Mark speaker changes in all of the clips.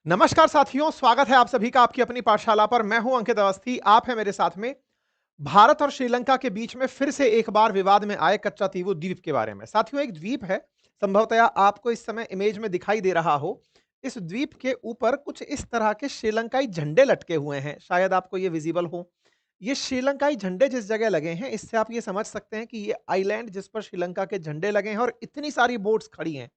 Speaker 1: नमस्कार साथियों, स्वागत है आप सभी का आपकी अपनी पाठशाला पर। मैं हूं अंकित अवस्थी, आप हैं मेरे साथ में। भारत और श्रीलंका के बीच में फिर से एक बार विवाद में आए कच्चातीवू द्वीप के बारे में। साथियों, एक द्वीप है, संभवतया आपको इस समय इमेज में दिखाई दे रहा हो। इस द्वीप के ऊपर कुछ इस तरह के श्रीलंकाई झंडे लटके हुए हैं, शायद आपको ये विजिबल हो। ये श्रीलंकाई झंडे जिस जगह लगे हैं, इससे आप ये समझ सकते हैं कि ये आइलैंड जिस पर श्रीलंका के झंडे लगे हैं और इतनी सारी बोट्स खड़ी हैं,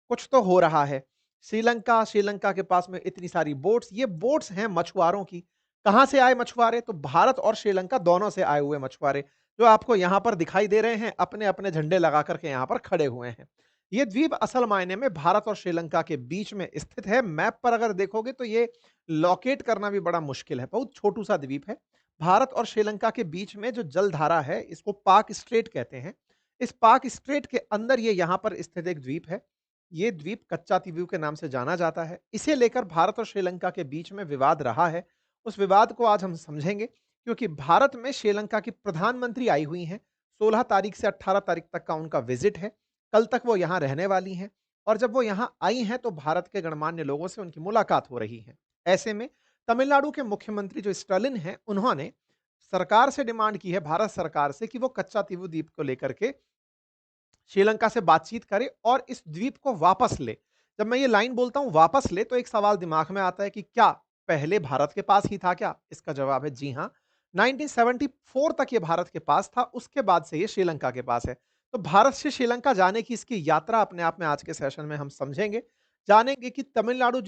Speaker 1: कुछ तो हो रहा है। श्रीलंका श्रीलंका के पास में इतनी सारी बोट्स, ये बोट्स हैं मछुआरों की। कहाँ से आए मछुआरे? तो भारत और श्रीलंका दोनों से आए हुए मछुआरे, जो आपको यहाँ पर दिखाई दे रहे हैं, अपने-अपने झंडे लगा कर के यहाँ पर खड़े हुए हैं। ये द्वीप असल मायने में भारत और श्रीलंका के बीच में स्थित है। मैप पर अगर देखोगे तो ये लोकेट करना भी बड़ा मुश्किल है, बहुत छोटू-सा द्वीप है। भारत और श्रीलंका के बीच में जो जलधारा है, इसको पाक स्ट्रेट कहते हैं। इस पाक स्ट्रेट के अंदर ये यहाँ पर स्थित एक द्वीप है। ये द्वीप कच्चातीवू के नाम से जाना जाता है। इसे लेकर भारत और श्रीलंका के बीच में विवाद रहा है। उस विवाद को आज हम समझेंगे, क्योंकि भारत में श्रीलंका की प्रधानमंत्री आई हुई हैं। 16 तारीख से 18 तारीख तक का उनका विजिट है। कल तक वो यहाँ रहने वाली हैं और जब वो यहाँ आई हैं तो भारत के गणमान्य लोगों से उनकी मुलाकात हो रही है। ऐसे में तमिलनाडु के मुख्यमंत्री जो स्टालिन हैं, उन्होंने सरकार से डिमांड की है, भारत सरकार से, कि वो कच्चातीवू द्वीप को लेकर के श्रीलंका से बातचीत करे और इस द्वीप को वापस ले। जब मैं ये लाइन बोलता हूँ वापस ले, तो एक सवाल दिमाग में आता है कि क्या पहले भारत के पास ही था क्या? इसका जवाब है जी हाँ। 1974 तक ये भारत के पास था, उसके बाद से ये श्रीलंका के पास है। तो भारत से श्रीलंका जाने की इसकी यात्रा अपने आप में आज के सेशन में हम समझेंगे। जानेंगे कि तमिलनाडु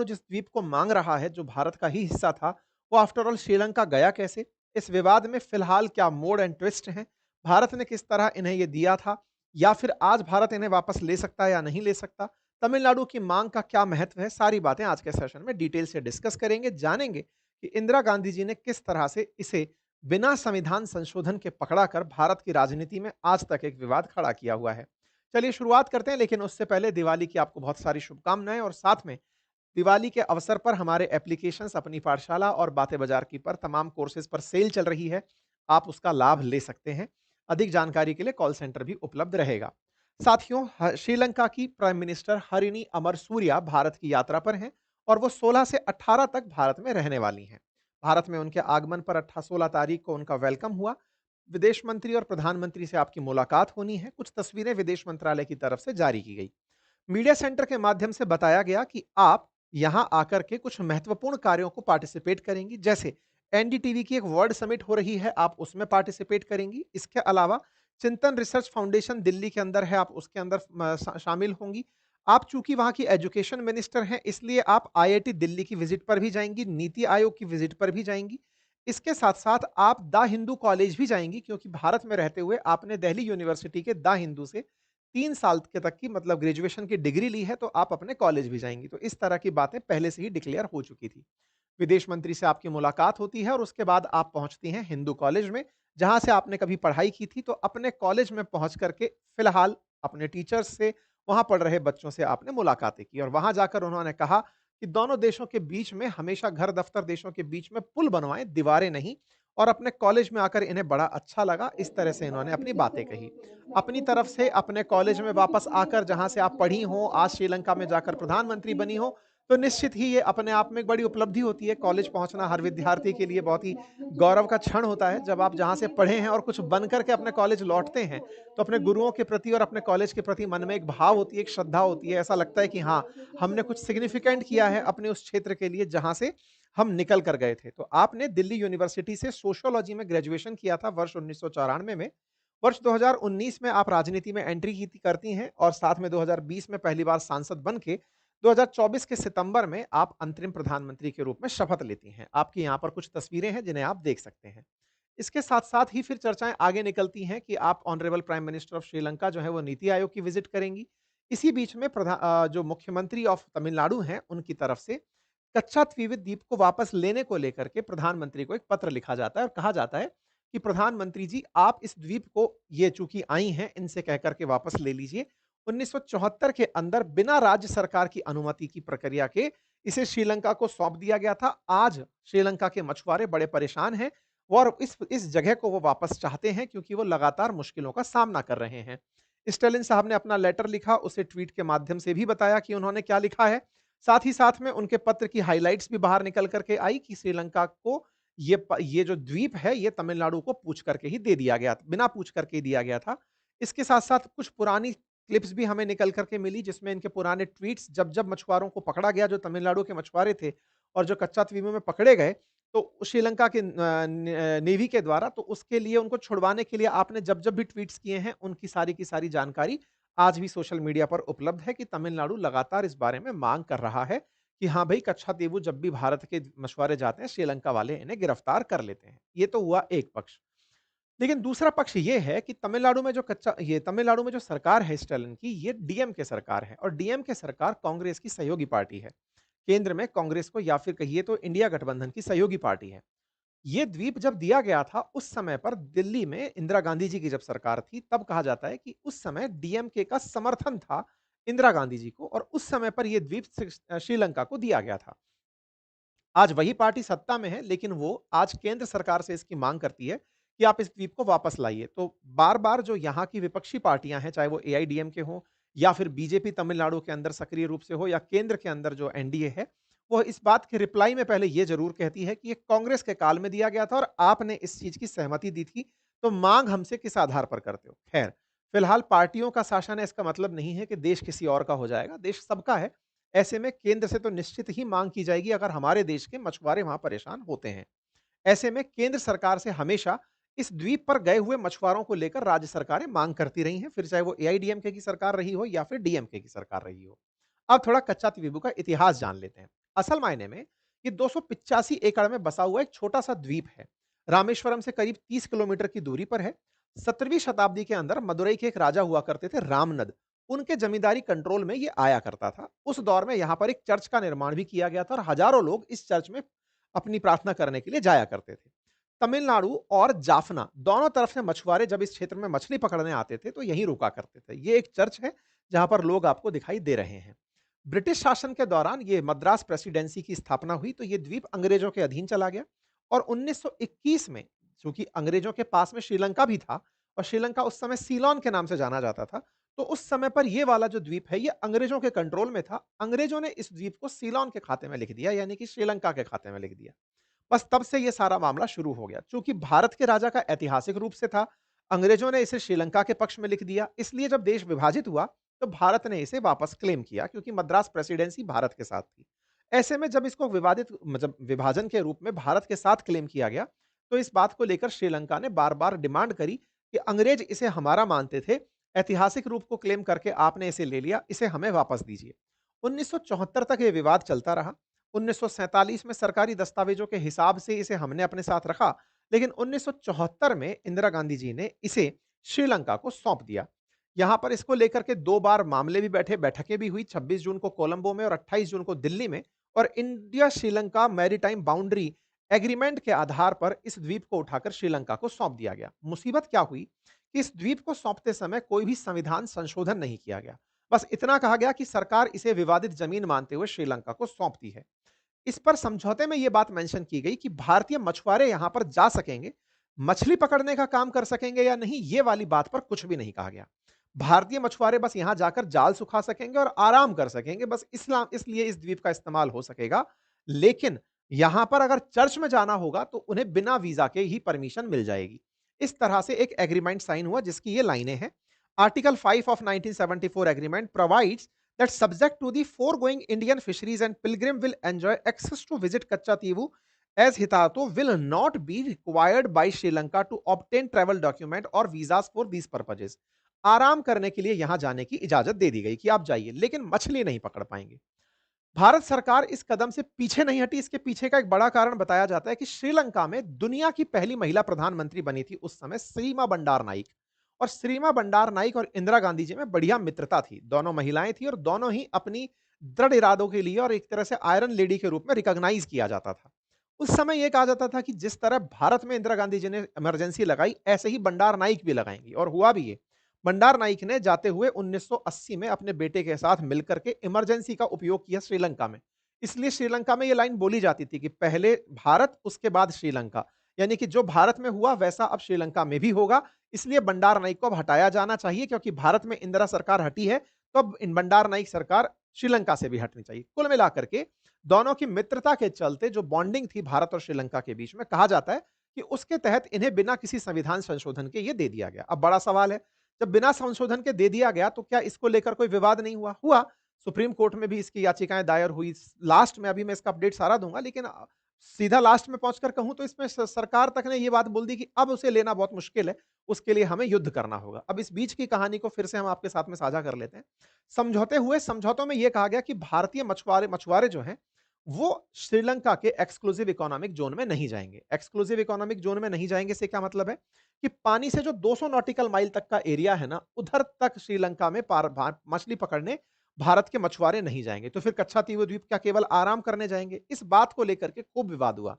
Speaker 1: जिस द्वीप को माँग रहा है, जो भारत का ही हिस्सा था, वो आफ्टर ऑल श्रीलंका गया कैसे? इस विवाद में फिलहाल क्या मोड़ एंड ट्विस्ट हैं? भारत ने किस तरह इन्हें ये दिया था, या फिर आज भारत इन्हें वापस ले सकता है या नहीं ले सकता? तमिलनाडु की मांग का क्या महत्व है? सारी बातें आज के सेशन में डिटेल से डिस्कस करेंगे, जानेंगे कि इंदिरा गांधी जी ने किस तरह से इसे बिना संविधान संशोधन के पकड़ा कर भारत की राजनीति में आज तक एक विवाद खड़ा किया हुआ है। चलिए शुरुआत करते हैं, लेकिन उससे पहले दिवाली की आपको बहुत सारी शुभकामनाएं, और साथ में दिवाली के अवसर पर हमारे एप्लीकेशंस अपनी पाठशाला और बातें बाजार की पर तमाम कोर्सेज पर सेल चल रही है। आप उसका लाभ ले सकते हैं। अधिक जानकारी के लिए कॉल सेंटर भी उपलब्ध रहेगा। साथियों, श्रीलंका की प्राइम मिनिस्टर हरिनी अमरसूरिया भारत की यात्रा पर हैं और वो 16 से 18 तक भारत में रहने वाली हैं। भारत में उनके आगमन पर 16 तारीख को उनका वेलकम हुआ। विदेश मंत्री और प्रधानमंत्री से आपकी मुलाकात होनी है। कुछ तस्वीरें विदेश मंत्रालय की तरफ से जारी की गई। मीडिया सेंटर के माध्यम से बताया गया कि आप यहां आकर के कुछ महत्वपूर्ण कार्यों को पार्टिसिपेट करेंगी, जैसे एनडीटीवी की एक वर्ल्ड समिट हो रही है, आप उसमें पार्टिसिपेट करेंगी। इसके अलावा चिंतन रिसर्च फाउंडेशन दिल्ली के अंदर है, आप उसके अंदर शामिल होंगी। आप चूंकि वहां की एजुकेशन मिनिस्टर हैं, इसलिए आप आईआईटी दिल्ली की विजिट पर भी जाएंगी, नीति आयोग की विजिट पर भी जाएंगी। इसके साथ साथ आप द हिंदू कॉलेज भी जाएंगी, क्योंकि भारत में रहते हुए आपने दिल्ली यूनिवर्सिटी के द हिंदू से 3 साल के तक की मतलब ग्रेजुएशन की डिग्री ली है, तो आप अपने कॉलेज भी जाएँगी। तो इस तरह की बातें पहले से ही डिक्लेयर हो चुकी थी। विदेश मंत्री से आपकी मुलाकात होती है और उसके बाद आप पहुँचती हैं हिंदू कॉलेज में, जहाँ से आपने कभी पढ़ाई की थी। तो अपने कॉलेज में पहुँच कर के फिलहाल अपने टीचर्स से, वहाँ पढ़ रहे बच्चों से आपने मुलाकातें की और वहाँ जाकर उन्होंने कहा कि दोनों देशों के बीच में हमेशा घर दफ्तर देशों के बीच में पुल बनवाएँ, दीवारें नहीं। और अपने कॉलेज में आकर इन्हें बड़ा अच्छा लगा। इस तरह से इन्होंने अपनी बातें कही। अपनी तरफ से अपने कॉलेज में वापस आकर, जहाँ से आप पढ़ी हो, आज श्रीलंका में जाकर प्रधानमंत्री बनी हो, तो निश्चित ही ये अपने आप में एक बड़ी उपलब्धि होती है। कॉलेज पहुँचना हर विद्यार्थी के लिए बहुत ही गौरव का क्षण होता है। जब आप जहाँ से पढ़े हैं और कुछ बन कर के अपने कॉलेज लौटते हैं, तो अपने गुरुओं के प्रति और अपने कॉलेज के प्रति मन में एक भाव होती है, एक श्रद्धा होती है। ऐसा लगता है कि हाँ, हमने कुछ सिग्निफिकेंट किया है अपने उस क्षेत्र के लिए जहाँ से हम निकल कर गए थे। तो आपने दिल्ली यूनिवर्सिटी से सोशियोलॉजी में ग्रेजुएशन किया था वर्ष 1994 में। वर्ष 2019 में आप राजनीति में एंट्री की थी करती हैं और साथ में 2020 में पहली बार सांसद बन के 2024 के सितंबर में आप अंतरिम प्रधानमंत्री के रूप में शपथ लेती हैं। आपकी यहाँ पर कुछ तस्वीरें हैं जिन्हें आप देख सकते हैं। इसके साथ-साथ ही फिर चर्चाएँ आगे निकलती हैं कि आप honourable prime minister of Sri Lanka जो है वो नीति आयोग की विज़िट करेंगी। इसी बीच में जो मुख्यमंत्री ऑफ तमिलनाडु हैं, उनकी तरफ से कच्चा त्विविद द्वीप को वापस लेने को लेकर के प्रधानमंत्री को एक पत्र लिखा जाता है और कहा जाता है कि प्रधानमंत्री जी, आप इस द्वीप को, ये चूंकि आई हैं, इनसे कह करके वापस ले लीजिए। 1974 के अंदर बिना राज्य सरकार की अनुमति की प्रक्रिया के इसे श्रीलंका को सौंप दिया गया था। आज श्रीलंका के मछुआरे बड़े परेशान हैं और इस जगह को वो वापस चाहते हैं, क्योंकि वो लगातार मुश्किलों का सामना कर रहे हैं। स्टालिन साहब ने अपना लेटर लिखा, उसे ट्वीट के माध्यम से भी बताया कि उन्होंने क्या लिखा है। साथ ही साथ में उनके पत्र की हाइलाइट्स भी बाहर निकल कर के आई कि श्रीलंका को ये जो द्वीप है, ये तमिलनाडु को पूछ करके ही दे दिया गया था, बिना पूछ करके ही दिया गया था। इसके साथ-साथ कुछ पुरानी क्लिप्स भी हमें निकल कर के मिली, जिसमें इनके पुराने ट्वीट्स जब मछुआरों को पकड़ा गया, जो तमिलनाडु के मछुआरे थे और जो कच्चाद्वीपों में पकड़े गए, तो श्रीलंका के नेवी के द्वारा, तो उसके लिए उनको छुड़वाने के लिए आपने जब-जब भी ट्वीट्स किए हैं, उनकी सारी की सारी जानकारी आज भी सोशल मीडिया पर उपलब्ध है कि तमिलनाडु लगातार इस बारे में माँग कर रहा है कि हाँ भई, कच्छातीवु जब भी भारत के मछुआरे जाते हैं, श्रीलंका वाले इन्हें गिरफ्तार कर लेते हैं। ये तो हुआ एक पक्ष। लेकिन दूसरा पक्ष ये है कि तमिलनाडु में जो सरकार है स्टालिन की, ये डीएमके सरकार है और डीएमके सरकार कांग्रेस की सहयोगी पार्टी है। केंद्र में कांग्रेस को या फिर कहिए तो इंडिया गठबंधन की सहयोगी पार्टी है। ये द्वीप जब दिया गया था, उस समय पर दिल्ली में इंदिरा गांधी जी की जब सरकार थी, तब कहा जाता है कि उस समय डीएमके का समर्थन था इंदिरा गांधी जी को और उस समय पर यह द्वीप श्रीलंका को दिया गया था। आज वही पार्टी सत्ता में है, लेकिन वो आज केंद्र सरकार से इसकी मांग करती है कि आप इस द्वीप को वापस लाइए। तो बार-बार जो यहाँ की विपक्षी पार्टियां हैं, चाहे वो एआईडीएमके हो या फिर बीजेपी तमिलनाडु के अंदर सक्रिय रूप से हो या केंद्र के अंदर जो एनडीए है, वो इस बात के रिप्लाई में पहले ये जरूर कहती है कि ये कांग्रेस के काल में दिया गया था और आपने इस चीज की सहमति दी थी, तो मांग हमसे किस आधार पर करते हो? खैर, फिलहाल पार्टियों का शासन है, इसका मतलब नहीं है कि देश किसी और का हो जाएगा, देश सबका है। ऐसे में केंद्र से तो निश्चित ही मांग की जाएगी अगर हमारे देश के मछुआरे वहां परेशान होते हैं। ऐसे में केंद्र सरकार से हमेशा इस द्वीप पर गए हुए मछुआरों को लेकर राज्य सरकारें मांग करती रही हैं, फिर चाहे वो एआईडीएमके की सरकार रही हो या फिर डीएमके की सरकार रही हो। अब थोड़ा कच्चा द्वीपों का इतिहास जान लेते हैं। असल मायने में ये 285 एकड़ में बसा हुआ एक छोटा सा द्वीप है। रामेश्वरम से करीब 30 किलोमीटर की दूरी पर है। 17वीं शताब्दी के अंदर मदुरई के एक राजा हुआ करते थे रामनद, उनके जमींदारी कंट्रोल में ये आया करता था। उस दौर में यहाँ पर एक चर्च का निर्माण भी किया गया था और हजारों लोग इस चर्च में अपनी प्रार्थना करने के लिए जाया करते थे। तमिलनाडु और जाफना दोनों तरफ से मछुआरे जब इस क्षेत्र में मछली पकड़ने आते थे, तो यहीं रुका करते थे। ये एक चर्च है जहां पर लोग आपको दिखाई दे रहे हैं। ब्रिटिश शासन के दौरान ये मद्रास प्रेसिडेंसी की स्थापना हुई, तो ये द्वीप अंग्रेजों के अधीन चला गया और 1921 में, चूंकि अंग्रेजों के पास में श्रीलंका भी था और श्रीलंका उस समय सीलोन के नाम से जाना जाता था, तो उस समय पर ये वाला जो द्वीप है, ये अंग्रेजों के कंट्रोल में था। अंग्रेजों ने इस द्वीप को सीलोन के खाते में लिख दिया, यानी कि श्रीलंका के खाते में लिख दिया। बस तब से ये सारा मामला शुरू हो गया। चूंकि भारत के राजा का ऐतिहासिक रूप से था, अंग्रेजों ने इसे श्रीलंका के पक्ष में लिख दिया, इसलिए जब देश विभाजित हुआ, तो भारत ने इसे वापस क्लेम किया, क्योंकि मद्रास प्रेसिडेंसी भारत के साथ थी। ऐसे में जब इसको विवादित मतलब विभाजन के रूप में भारत के साथ क्लेम किया गया, तो इस बात को लेकर श्रीलंका ने बार-बार डिमांड करी कि अंग्रेज इसे हमारा मानते थे, ऐतिहासिक रूप को क्लेम करके आपने इसे ले लिया, इसे हमें वापस दीजिए। 1974 तक ये विवाद चलता रहा। 1947 में सरकारी दस्तावेजों के हिसाब से इसे हमने अपने साथ रखा, लेकिन 1974 में इंदिरा गांधी जी ने इसे श्रीलंका को सौंप दिया। यहां पर इसको लेकर के 2 बार मामले भी बैठे, बैठकें भी हुई, 26 जून को कोलंबो में और 28 जून को दिल्ली में, और India Sri Lanka maritime boundary agreement के आधार पर इस द्वीप को उठाकर श्रीलंका को सौंप दिया गया। मुसीबत क्या हुई कि इस द्वीप को सौंपते समय कोई भी संविधान संशोधन नहीं किया गया। बस इतना कहा गया कि सरकार इसे विवादित जमीन मानते हुए श्रीलंका को सौंपती है। इस पर समझौते में यह बात मेंशन की गई कि भारतीय मछुआरे यहां पर जा सकेंगे, मछली पकड़ने का काम कर सकेंगे या नहीं, ये वाली बात पर कुछ भी नहीं कहा गया। भारतीय मछुआरे बस यहां जाकर जाल सुखा सकेंगे और आराम कर सकेंगे, बस इसलिए इस द्वीप का इस्तेमाल हो सकेगा। लेकिन यहां पर अगर चर्च में जाना होगा तो उन्हें बिना वीजा के ही परमिशन मिल जाएगी। इस तरह से एक एग्रीमेंट साइन हुआ, जिसकी ये लाइनें हैं। Article 5 of 1974 agreement provides that subject to the foregoing Indian fisheries and pilgrim will enjoy access to visit Kachativu as Hitato will not be required by Sri Lanka to obtain travel document or visas for these purposes। आराम करने के लिए यहां जाने की इजाजत दे दी गई कि आप जाइए, लेकिन मछली नहीं पकड़ पाएंगे। भारत सरकार इस कदम से पीछे नहीं हटी। इसके पीछे का एक बड़ा कारण बताया जाता है कि श्रीलंका में दुनिया की पहली महिला प्रधानमंत्री बनी थी उस समय श्रीमा बंडार नाइक, और श्रीमा बंडार नाइक और इंदिरा गांधी जी में बढ़िया मित्रता थी। दोनों महिलाएं थी और दोनों ही अपनी दृढ़ इरादों के लिए और एक तरह से आयरन लेडी के रूप में रिकॉग्नाइज किया जाता था। उस समय यह कहा जाता था कि जिस तरह भारत में इंदिरा गांधी जी ने इमरजेंसी लगाई, ऐसे ही बंडार नाइक भी लगाएंगी, और हुआ भी ये। बंडार नाइक ने जाते हुए 1980 में अपने बेटे के साथ मिलकर के इमरजेंसी का उपयोग किया श्रीलंका में। इसलिए श्रीलंका में यह लाइन बोली जाती थी कि पहले भारत, उसके बाद श्रीलंका, यानी कि जो भारत में हुआ वैसा अब श्रीलंका में भी होगा। इसलिए बंडार नाइक को अब हटाया जाना चाहिए, क्योंकि भारत में इंदिरा सरकार हटी है, तो अब इन बंडार नाइक सरकार श्रीलंका से भी हटनी चाहिए। कुल मिलाकर के दोनों की मित्रता के चलते जो बॉन्डिंग थी भारत और श्रीलंका के बीच में, कहा जाता है कि उसके तहत इन्हें बिना किसी संविधान संशोधन के ये दे दिया गया। अब बड़ा सवाल है, जब बिना संशोधन के दे दिया गया तो क्या इसको लेकर कोई विवाद नहीं हुआ? हुआ। सुप्रीम कोर्ट में भी इसकी याचिकाएँ दायर हुई। लास्ट में अभी मैं इसका अपडेट सारा दूँगा, लेकिन सीधा लास्ट में पहुँचकर कहूँ तो इसमें स सरकार तक ने ये बात बोल दी कि अब उसे लेना बहुत मुश्किल है, उसके लिए हमें युद्ध करना होगा। अब इस बीच की कहानी को फिर से हम आपके साथ में साझा कर लेते हैं। समझौते हुए, समझौतों में ये कहा गया कि भारतीय मछुआरे मछुआरे जो हैं, वो श्रीलंका के एक्सक्लूसिव इकोनॉमिक ज़ोन में नहीं जाएँगे। एक्सक्लूसिव इकोनॉमिक ज़ोन में नहीं जाएँगे से क्या मतलब है? कि पानी से जो 200 नॉटिकल माइल तक का एरिया है ना, उधर तक श्रीलंका में पार भा मछली पकड़ने भारत के मछुआरे नहीं जाएँगे। तो फिर कच्छातीव द्वीप क्या केवल आराम करने जाएँगे? इस बात को लेकर के खूब विवाद हुआ।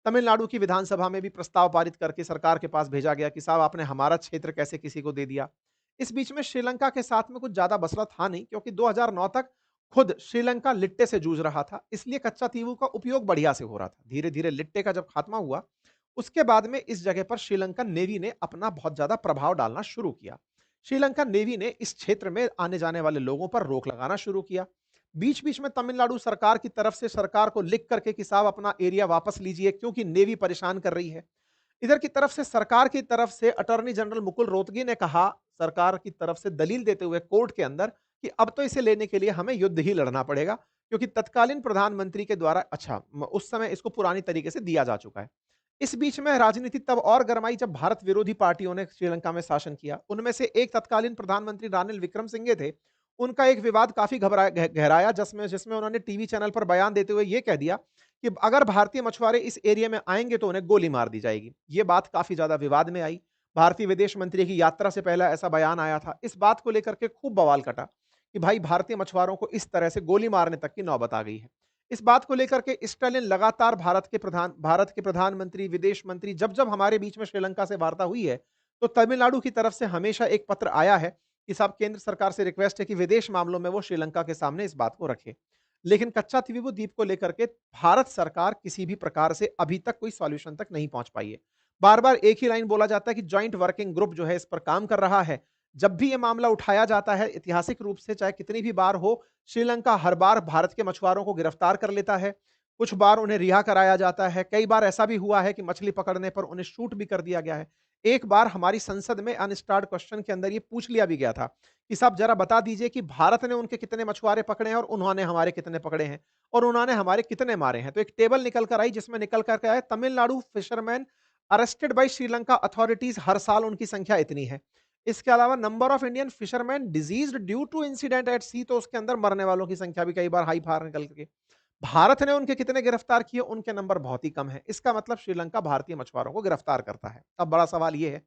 Speaker 1: तमिलनाडु की विधानसभा में भी प्रस्ताव पारित करके सरकार के पास भेजा गया कि साहब आपने हमारा क्षेत्र कैसे किसी को दे दिया। इस बीच में श्रीलंका के साथ में कुछ ज़्यादा मसला था नहीं, क्योंकि 2009 तक खुद श्रीलंका लिट्टे से जूझ रहा था, इसलिए कच्चा तीवू का उपयोग बढ़िया से हो रहा था। धीरे-धीरे लिट्टे का जब खात्मा हुआ, उसके बाद में इस जगह पर श्रीलंकन नेवी ने अपना बहुत ज़्यादा प्रभाव डालना शुरू किया। श्रीलंका नेवी ने इस क्षेत्र में आने-जाने वाले लोगों पर रोक लगाना शुरू किया। बीच-बीच में तमिलनाडु सरकार की तरफ से सरकार को लिख करके कि साहब अपना एरिया वापस लीजिए, क्योंकि नेवी परेशान कर रही है। इधर की तरफ से सरकार की तरफ से अटॉर्नी जनरल मुकुल रोहतगी ने कहा, सरकार की तरफ से दलील देते हुए कोर्ट के अंदर, कि अब तो इसे लेने के लिए हमें युद्ध ही लड़ना पड़ेगा, क्योंकि तत्कालीन प्रधानमंत्री के द्वारा उस समय इसको पुरानी तरीके से दिया जा चुका है। इस बीच में राजनीति तब और गरमाई जब भारत विरोधी पार्टियों ने श्रीलंका में शासन किया। उनमें से एक तत्कालीन प्रधानमंत्री रानिल विक्रमसिंघे थे। उनका एक विवाद काफ़ी गहराया, जिसमें जिसमें उन्होंने टीवी चैनल पर बयान देते हुए ये कह दिया कि अगर भारतीय मछुआरे इस एरिया में आएँगे तो उन्हें गोली मार दी जाएगी। ये बात काफ़ी ज़्यादा विवाद में आई। भारतीय विदेश मंत्री की यात्रा से पहले ऐसा बयान आया था। इस बात को लेकर के खूब बवाल कटा कि भाई भारतीय मछुआरों को इस तरह से गोली मारने तक की नौबत आ गई है। इस बात को लेकर के स्टालिन लगातार भारत के प्रधानमंत्री, विदेश मंत्री जब-जब हमारे बीच में श्रीलंका से वार्ता हुई है, तो तमिलनाडु की तरफ से हमेशा एक पत्र आया है कि साहब केंद्र सरकार से रिक्वेस्ट है कि विदेश मामलों में वो श्रीलंका के सामने इस बात को रखे। लेकिन कच्चा द्वीप द्वीप को लेकर के भारत सरकार किसी भी प्रकार से अभी तक कोई सॉल्यूशन तक नहीं पहुंच पाई है। बार-बार एक ही लाइन बोला जाता है कि जॉइंट वर्किंग ग्रुप जो है इस पर काम कर रहा है। जब भी ये मामला उठाया जाता है ऐतिहासिक रूप से, चाहे कितनी भी बार हो, श्रीलंका हर बार भारत के मछुआरों को गिरफ्तार कर लेता है। कुछ बार उन्हें रिहा कराया जाता है। कई बार ऐसा भी हुआ है कि मछली पकड़ने पर उन्हें शूट भी कर दिया गया है। एक बार हमारी संसद में अनस्टार्ड क्वेश्चन के अंदर ये पूछ लिया भी गया था कि साहब जरा बता दीजिए कि भारत ने उनके कितने मछुआरे पकड़े हैं और उन्होंने हमारे कितने पकड़े हैं और उन्होंने हमारे कितने मारे हैं। तो एक टेबल निकल कर आई जिसमें निकल कर के आया Tamil Nadu fisherman arrested by Sri Lanka authorities, हर साल उनकी संख्या इतनी है। इसके अलावा number of Indian fisherman diseased due to incident at sea, तो उसके अंदर मरने वालों की संख्या भी कई बार हाई फार निकल के। भारत ने उनके कितने गिरफ्तार किए, उनके नंबर बहुत ही कम है। इसका मतलब श्रीलंका भारतीय मछुआरों को गिरफ्तार करता है। अब बड़ा सवाल ये है,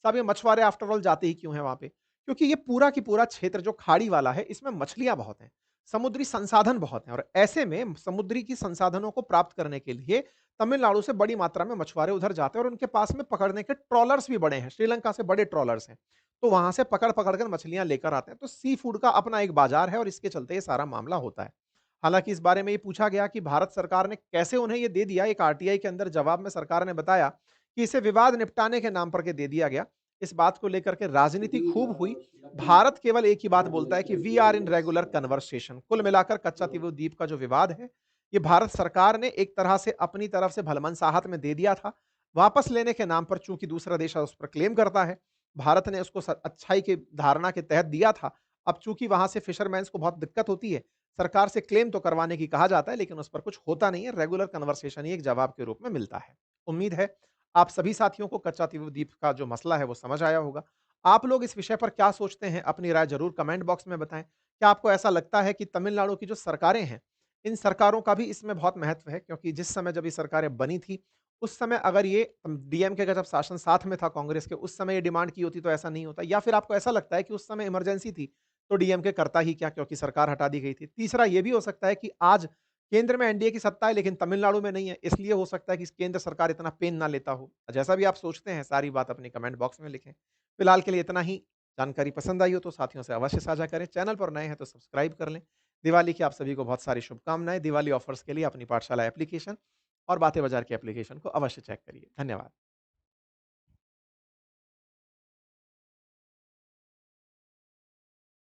Speaker 1: साहब ये मछुआरे आफ्टर ऑल जाते ही क्यों हैं वहाँ पे? क्योंकि ये पूरा की पूरा क्षेत्र जो खाड़ी वाला है, इसमें मछलियाँ बहुत हैं, समुद्री संसाधन बहुत हैं, और ऐसे में समुद्री की संसाधनों को प्राप्त करने के लिए तमिलनाडु से बड़ी मात्रा में मछुआरे उधर जाते हैं और उनके पास में पकड़ने के ट्रॉलर्स भी बड़े हैं, श्रीलंका से बड़े ट्रॉलर्स हैं। तो वहाँ से पकड़-पकड़ कर मछलियाँ लेकर आते हैं। तो सी फूड का अपना एक बाज़ार है और इसके चलते ये सारा मामला होता है। हालाँकि इस बारे में ये पूछा गया कि भारत सरकार ने कैसे उन्हें ये दे दिया, एक आरटीआई के अंदर जवाब में सरकार ने बताया कि इसे विवाद निपटाने के नाम पर के दे दिया गया। इस बात को लेकर के राजनीति खूब हुई। भारत केवल एक ही बात बोलता है कि we are in regular conversation. कुल मिलाकर कच्चा द्वीप का जो विवाद है, ये भारत सरकार ने एक तरह से अपनी तरफ से भलमनसाहत में दे दिया था। वापस लेने के नाम पर चूँकि दूसरा देश उस पर क्लेम करता है, भारत ने उसको अच्छाई की धारणा के तहत दिया था। अब चूँकि वहाँ से फिशरमैन्स को बहुत दिक्कत होती है, सरकार से क्लेम तो करवाने की कहा जाता है, लेकिन उस पर कुछ होता नहीं है। रेगुलर कन्वर्सेशन ही एक जवाब के रूप में मिलता है। उम्मीद है आप सभी साथियों को कच्चा द्वीप का जो मसला है वो समझ आया होगा। आप लोग इस विषय पर क्या सोचते हैं? अपनी राय ज़रूर कमेंट बॉक्स में बताएँ। क्या आपको ऐसा लगता है कि तमिलनाडु की जो सरकारें हैं, इन सरकारों का भी इसमें बहुत महत्व है? क्योंकि जिस समय जब ये सरकारें बनी थी, उस समय अगर ये डीएमके का जब शासन साथ में था कांग्रेस के, उस समय ये डिमांड की होती तो ऐसा नहीं होता, या फिर आपको ऐसा लगता है कि उस समय इमरजेंसी थी, तो डीएमके करता ही क्या, क्योंकि सरकार हटा दी गई थी? तीसरा ये भी हो सकता है कि आज केंद्र में एनडीए की सत्ता है लेकिन तमिलनाडु में नहीं है, इसलिए हो सकता है कि केंद्र सरकार इतना पेन ना लेता हो। जैसा भी आप सोचते हैं, सारी बात अपनी कमेंट बॉक्स में लिखें। फिलहाल के लिए इतना ही। जानकारी पसंद आई हो तो साथियों से अवश्य साझा करें। चैनल पर नए हैं तो सब्सक्राइब कर लें। दिवाली की आप सभी को बहुत सारी शुभकामनाएँ। दिवाली ऑफर्स के लिए अपनी पाठशाला एप्लीकेशन और बातें बाजार के एप्लीकेशन को अवश्य चेक करिए। धन्यवाद।